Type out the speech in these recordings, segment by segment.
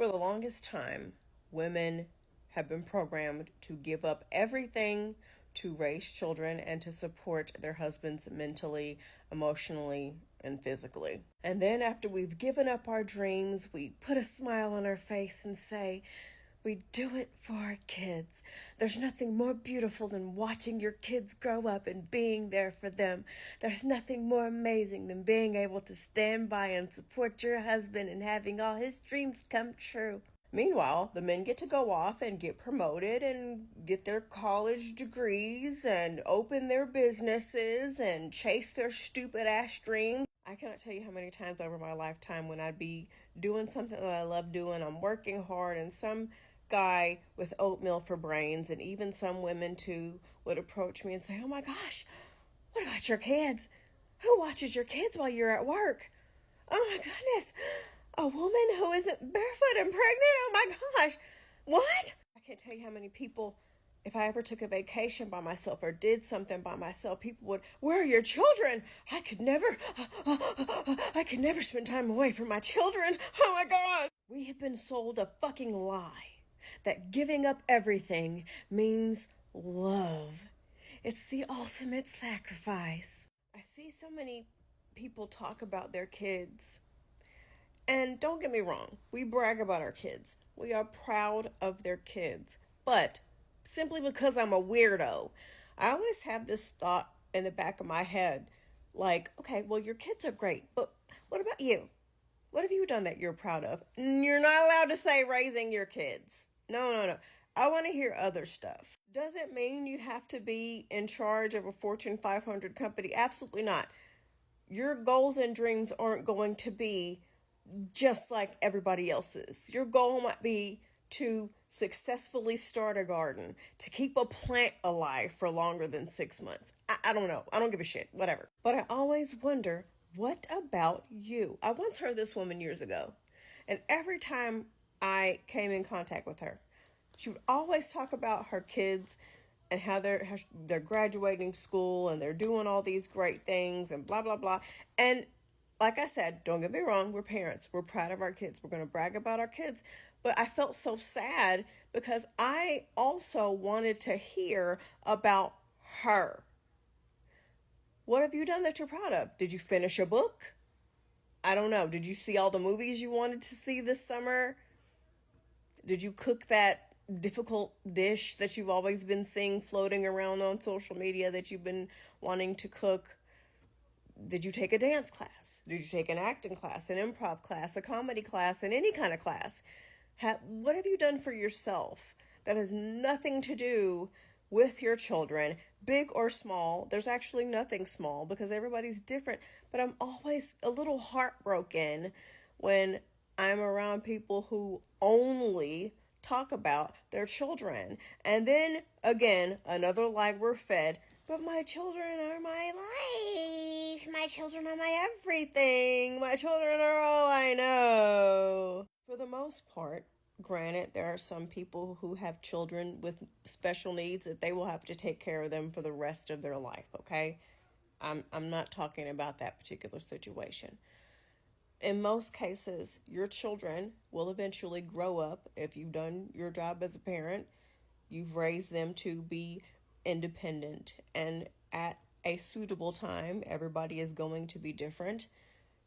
For the longest time, women have been programmed to give up everything to raise children and to support their husbands mentally, emotionally, and physically. And then, after we've given up our dreams, we put a smile on our face and say, we do it for our kids. There's nothing more beautiful than watching your kids grow up and being there for them. There's nothing more amazing than being able to stand by and support your husband and having all his dreams come true. Meanwhile, the men get to go off and get promoted and get their college degrees and open their businesses and chase their stupid ass dreams. I cannot tell you how many times over my lifetime when I'd be doing something that I love doing, I'm working hard, and some guy with oatmeal for brains, and even some women too, would approach me and say, oh my gosh, what about your kids? Who watches your kids while you're at work? Oh my goodness, a woman who isn't barefoot and pregnant? Oh my gosh, what? I can't tell you how many people, if I ever took a vacation by myself or did something by myself, people would, where are your children? I could never spend time away from my children. Oh my God. We have been sold a fucking lie that giving up everything means love. It's the ultimate sacrifice. I see so many people talk about their kids. And don't get me wrong, we brag about our kids. We are proud of their kids. But simply because I'm a weirdo, I always have this thought in the back of my head, like, okay, well, your kids are great, but what about you? What have you done that you're proud of? You're not allowed to say raising your kids. No. I want to hear other stuff. Does it mean you have to be in charge of a Fortune 500 company? Absolutely not. Your goals and dreams aren't going to be just like everybody else's. Your goal might be to successfully start a garden, to keep a plant alive for longer than 6 months. I don't know. I don't give a shit. Whatever. But I always wonder, what about you? I once heard this woman years ago, and every time I came in contact with her, she would always talk about her kids and how they're graduating school and they're doing all these great things and blah, blah, blah. And like I said, don't get me wrong, we're parents. We're proud of our kids. We're going to brag about our kids. But I felt so sad because I also wanted to hear about her. What have you done that you're proud of? Did you finish a book? I don't know. Did you see all the movies you wanted to see this summer? Did you cook that difficult dish that you've always been seeing floating around on social media that you've been wanting to cook? Did you take a dance class? Did you take an acting class, an improv class, a comedy class, and any kind of class? What have you done for yourself that has nothing to do with your children, big or small? There's actually nothing small because everybody's different. But I'm always a little heartbroken when I'm around people who only talk about their children. And then again, another lie we're fed. But my children are my life. My children are my everything. My children are all I know. For the most part, granted, there are some people who have children with special needs that they will have to take care of them for the rest of their life, okay? I'm not talking about that particular situation. In most cases, your children will eventually grow up. If you've done your job as a parent, you've raised them to be independent, and at a suitable time, everybody is going to be different.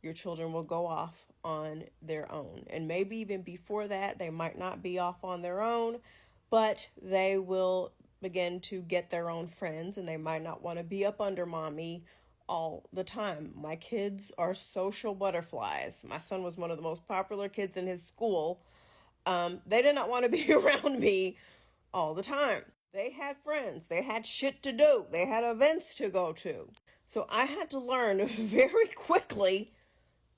Your children will go off on their own, and maybe even before that, they might not be off on their own, but they will begin to get their own friends, and they might not want to be up under mommy all the time. My kids are social butterflies. My son was one of the most popular kids in his school. They did not want to be around me all the time. They had friends. They had shit to do. They had events to go to. So I had to learn very quickly,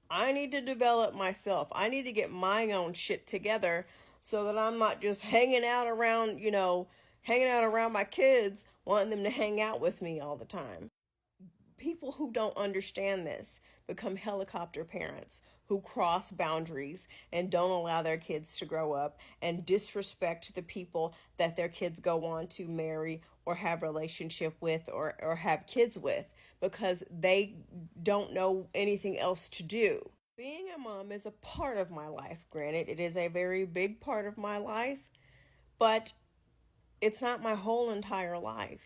I need to develop myself. I need to get my own shit together so that I'm not just hanging out around my kids, wanting them to hang out with me all the time. People who don't understand this become helicopter parents who cross boundaries and don't allow their kids to grow up and disrespect the people that their kids go on to marry or have relationship with or have kids with because they don't know anything else to do. Being a mom is a part of my life. Granted, it is a very big part of my life, but it's not my whole entire life.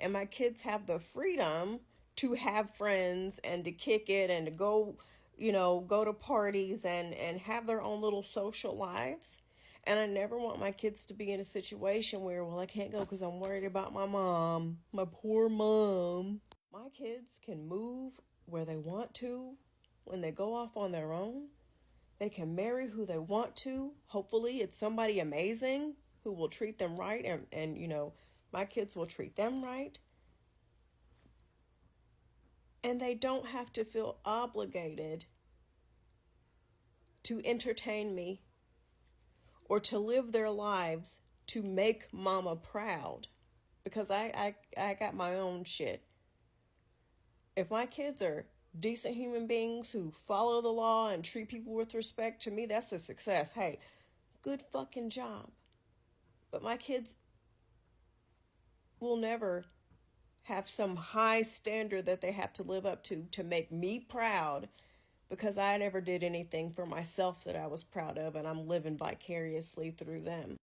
And my kids have the freedom to have friends and to kick it and to go, go to parties and have their own little social lives. And I never want my kids to be in a situation where, well, I can't go because I'm worried about my mom, my poor mom. My kids can move where they want to when they go off on their own. They can marry who they want to. Hopefully, it's somebody amazing who will treat them right, and my kids will treat them right. And they don't have to feel obligated to entertain me or to live their lives to make mama proud, because I got my own shit. If my kids are decent human beings who follow the law and treat people with respect, to me that's a success. Hey, good fucking job. But my kids will never have some high standard that they have to live up to make me proud, because I never did anything for myself that I was proud of, and I'm living vicariously through them.